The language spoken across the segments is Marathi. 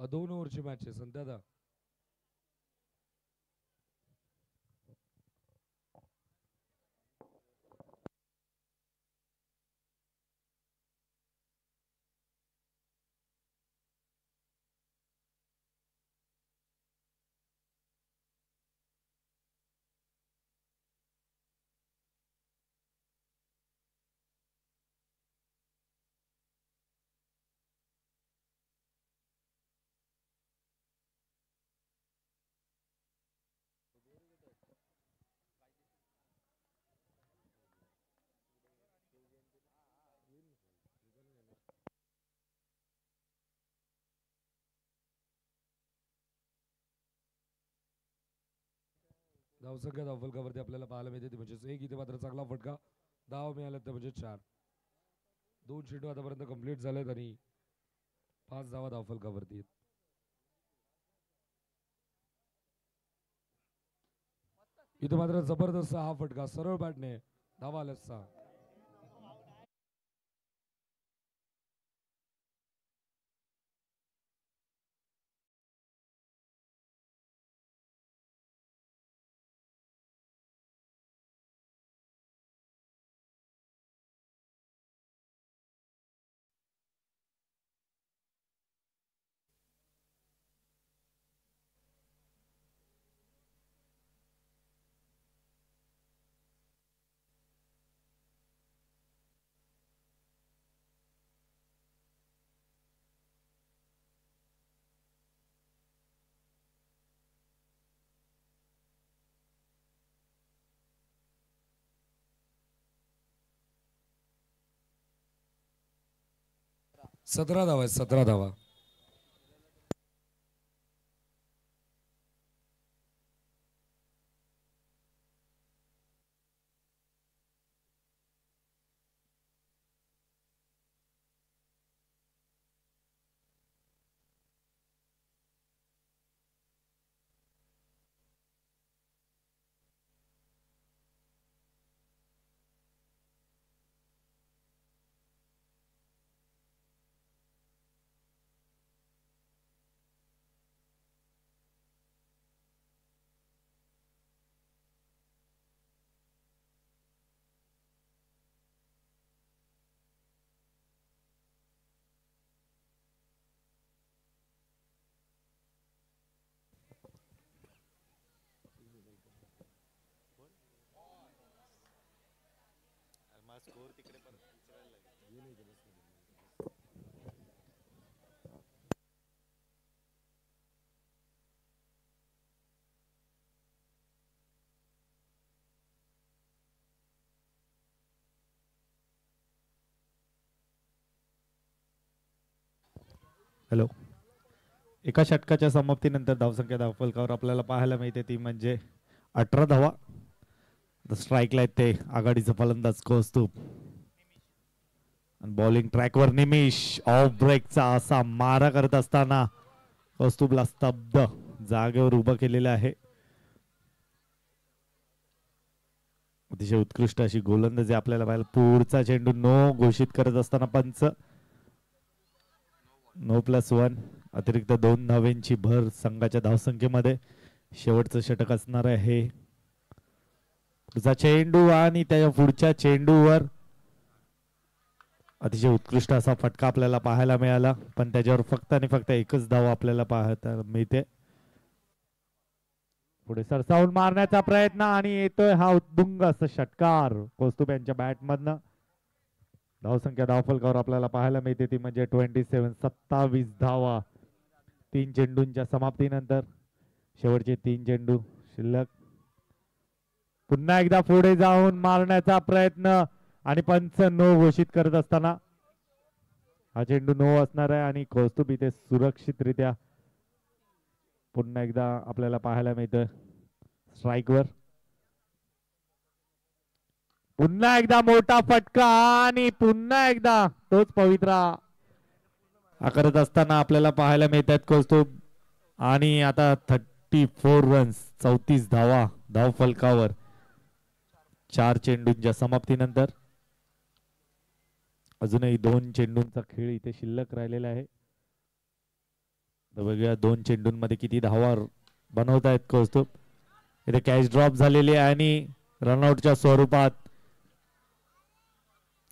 2 ओव्हरची मॅच आहे संध्यादा. धावसंख्या धावफलकावरती आपल्याला पाहायला मिळते ती म्हणजे एक. इथे मात्र चांगला फटका. धाव मिळाल्या ते म्हणजे 4. 2 चेंडू आतापर्यंत कंप्लीट झालेत आणि 5 धावा धावफलकावरती. इथे मात्र जबरदस्त हा फटका सरळ बॅटने धावा आल्या 6. सतरा धावा आहेत 17 धावा. हॅलो. एका षटकाच्या समाप्तीनंतर धावसंख्या धावफलकावर आपल्याला पाहायला मिळते ती म्हणजे 18 धावा. स्ट्राईकला आहेत ते आघाडीचा फलंदाज कौस्तुभ. बॉलिंग ट्रॅकवर निमिष ऑफ ब्रेकचा असा मारा करत असताना कौस्तुभला स्तब्ध जागेवर उभं केलेलं आहे. अतिशय उत्कृष्ट अशी गोलंदाजी आपल्याला पाहायला. पुढचा चेंडू नो घोषित करत असताना पंच. नो +1 अतिरिक्त 2 धावेंची भर संघाच्या धावसंख्येमध्ये. शेवटचं षटक असणार आहे. पुढचा चेंडू आणि त्याच्या पुढच्या चेंडूवर अतिशय उत्कृष्ट असा फटका आपल्याला पाहायला मिळाला, पण त्याच्यावर फक्त आणि फक्त एकच धाव आपल्याला पाहायला मिळते. पुढे सरसावून मारण्याचा प्रयत्न आणि येतोय हा उत्तुंग असा षटकार कौस्तुभ यांच्या बॅटमधनं. धावसंख्या धावफलकावर आपल्याला पाहायला मिळते ती म्हणजे 27. 27 धावा 3 चेंडूंच्या समाप्तीनंतर. शेवटचे 3 चेंडू शिल्लक. पुन्हा एकदा पुढे जाऊन मारण्याचा प्रयत्न आणि पंच नो घोषित करत असताना हा चेंडू नो असणार आहे आणि कौस्तुभ इथे सुरक्षितरित्या पुन्हा एकदा आपल्याला पाहायला मिळतं स्ट्राईकवर. पुन्हा एकदा मोठा फटका आणि पुन्हा एकदा तोच पवित्रा करत असताना आपल्याला पाहायला मिळतात कौस्तुभ. आणि आता 34 रन्स 34 धावा धावफलकावर 4 चेंडूंच्या समाप्तीनंतर. अजूनही 2 चेंडूंचा खेळ इथे शिल्लक राहिलेला आहे. बघूया 2 चेंडूंमध्ये किती धावा बनवतायत कौस्तुभ. इथे कॅच ड्रॉप झालेली आहे आणि रनआउटच्या स्वरूपात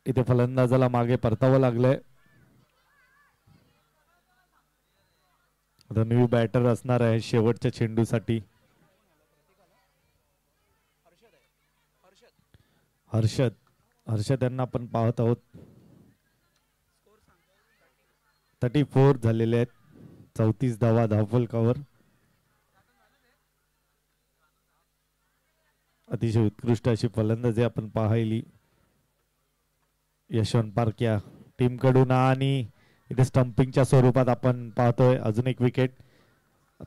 इथे फलंदाजाला मागे परतावं लागलंय. आता न्यू बॅटर असणार आहे शेवटच्या चेंडूसाठी. हर्षद यांना आपण पाहत आहोत. 34 झालेले आहेत. 34 धावा धावफलकावर. अतिशय उत्कृष्ट अशी फलंदाजी आपण पाहिली यशवंत पार्क या टीम कडून. आणि इथे स्टंपिंगच्या स्वरूपात आपण पाहतोय अजून एक विकेट.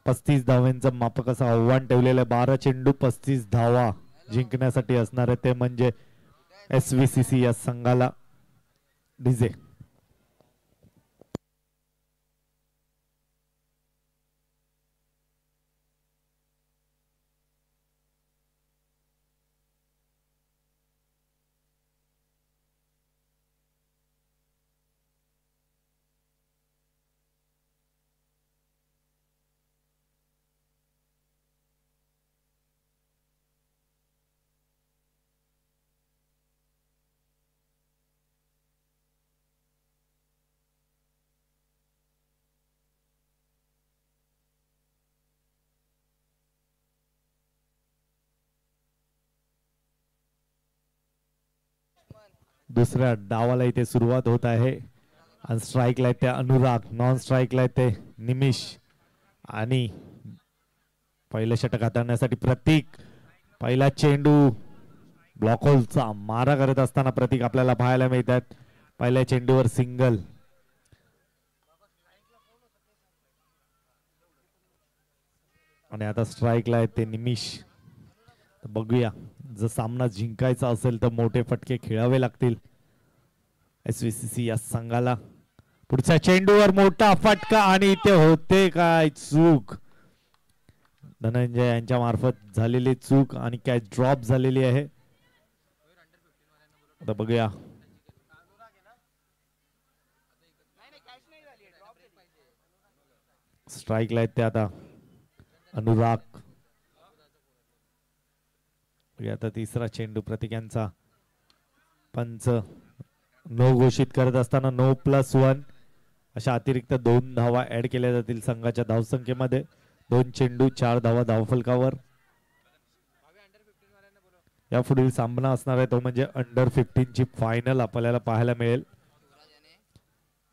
35 धावांचं मापक असं आव्हान ठेवलेलं आहे. 12 चेंडू 35 धावा जिंकण्यासाठी असणार आहे ते म्हणजे SVCC या संघाला. डीजे दुसऱ्या डावाला इथे सुरुवात होत आहे. आणि स्ट्राईकला ते अनुराग, नॉन स्ट्राईकला ते निमिष आणि पहिलं षटक हाताळण्यासाठी प्रतीक. पहिला चेंडू ब्लॉक होलचा मारा करत असताना प्रतीक आपल्याला पाहायला मिळतात. पहिल्या चेंडूवर सिंगल. आणि आता स्ट्राईकला ते निमिष. बघूया जर सामना जिंकायचा असेल तर मोठे फटके खेळावे लागतील SVCC या संघाला. पुढच्या चेंडूवर मोठा फटका आणि इथे होते काय चूक. धनंजय यांच्या मार्फत झालेली चूक आणि कॅच ड्रॉप झालेली आहे. आता बघूया स्ट्राईकला आहेत ते आता अनुराग. आता तिसरा चेंडू प्रतीक यांचा. पंच नो घोषित करत असताना 9+1 अशा अतिरिक्त 2 धावा ऍड केल्या जातील संघाच्या धावसंख्येमध्ये. 2 चेंडू 4 धावा धावफलकावर. या पुढील सामना असणार आहे तो म्हणजे अंडर-15 ची फायनल आपल्याला पाहायला मिळेल.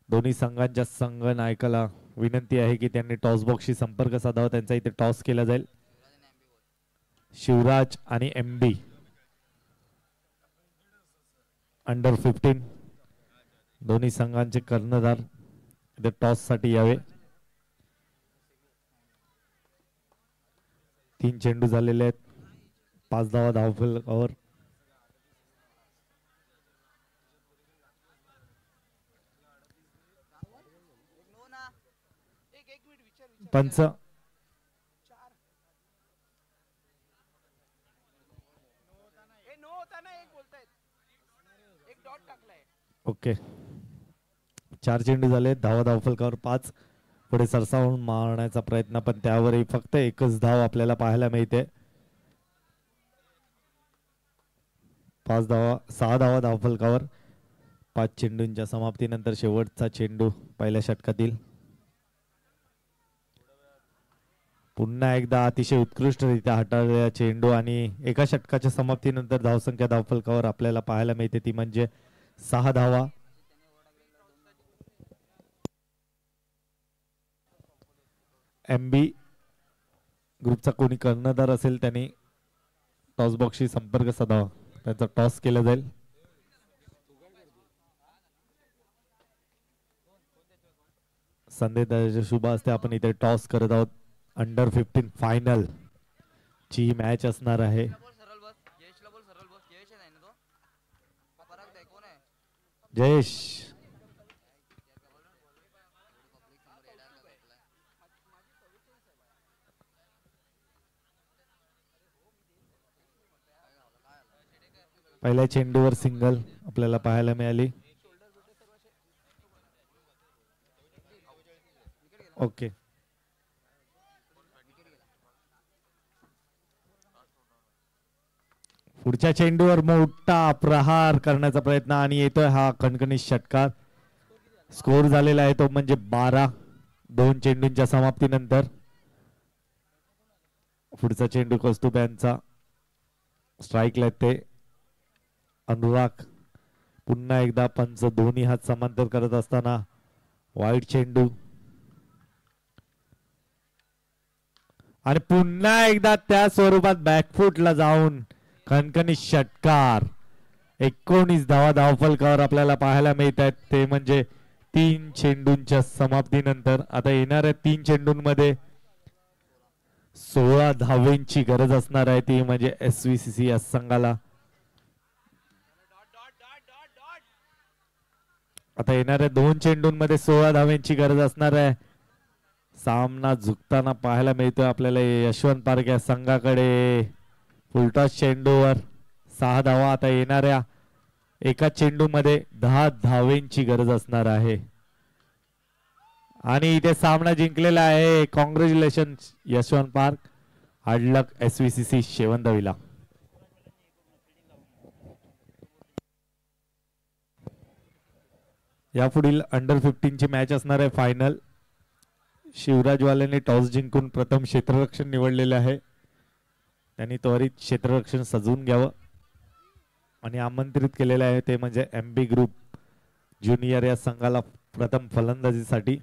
दोन्ही संघांच्या संघ नायकाला विनंती आहे की त्यांनी टॉस बॉक्सशी संपर्क साधावा. त्यांचा इथे टॉस केला जाईल. शिवराज आणि MB अंडर-15 दोन्ही संघांचे कर्णधार इथे टॉस साठी यावे. 3 चेंडू झालेले आहेत. 5 धावा धावफलकावर. पंच ओके. 4 चेंडू झाले. धावा धावफलकावर 5. पुढे सरसावून मारण्याचा प्रयत्न पण त्यावरही फक्त एकच धाव आपल्याला पाहायला मिळते. 6 धावा धावफलकावर. 5 चेंडूंच्या समाप्तीनंतर शेवटचा चेंडू पहिल्या षटकातील. पुन्हा एकदा अतिशय उत्कृष्टरित्या हाताळलेला चेंडू आणि एका षटकाच्या समाप्तीनंतर धावसंख्या धावफलकावर आपल्याला पाहायला मिळते ती म्हणजे 6 धावा. MB ग्रुपचा कोणी कर्णधार असेल त्यांनी टॉस बॉक्सशी संपर्क साधावा. त्यांचा टॉस केला जाईल. संदेश दादाच्या शुभ हस्ते आपण इथे टॉस करत आहोत. अंडर-15 फायनल ची मॅच असणार आहे. जयेश पहिल्या चेंडूवर सिंगल आपल्याला पाहायला मिळाली. ओके. पुढच्या चेंडूवर मोठा प्रहार करण्याचा प्रयत्न आणि येतोय हा कणकणी षटकार. स्कोर झालेला आहे तो म्हणजे 12 2 चेंडूंच्या समाप्तीनंतर. पुढचा चेंडू कौस्तुभ यांचा स्ट्राईकला ते अनुराग. पुन्हा एकदा पंच दोन्ही हात समांतर करत असताना वाईट चेंडू आणि पुन्हा एकदा त्या स्वरूपात बॅकफुटला जाऊन कणकणी षटकार. 19 धावा धावफलकावर आपल्याला पाहायला मिळत आहेत ते म्हणजे 3 चेंडूंच्या समाप्तीनंतर. आता येणाऱ्या 3 चेंडूंमध्ये 16 धावेंची गरज असणार आहे ती म्हणजे SVCC या संघाला. आता येणाऱ्या 2 चेंडूंमध्ये 16 धावेंची गरज असणार आहे. सामना झुकताना पाहायला मिळतोय आपल्याला यशवंत पार्क या संघाकडे. फुलटॉस चेंडूवर 6 धावा. आता येणाऱ्या एका चेंडूमध्ये 10 धावेंची गरज असणार आहे आणि इथे सामना जिंकलेला आहे. Congratulation Yashwant park. हार्ड लक SVCC शेवंतविला. यापुढील अंडर 15 ची मॅच असणार आहे फायनल. शिवराजवाल्यांनी टॉस जिंकून प्रथम क्षेत्ररक्षण निवडलेले आहे. त्यांनी त्वरित क्षेत्ररक्षण सजवून घ्यावं आणि आमंत्रित केलेले आहे ते म्हणजे MB ग्रुप ज्युनियर या संघाला प्रथम फलंदाजीसाठी.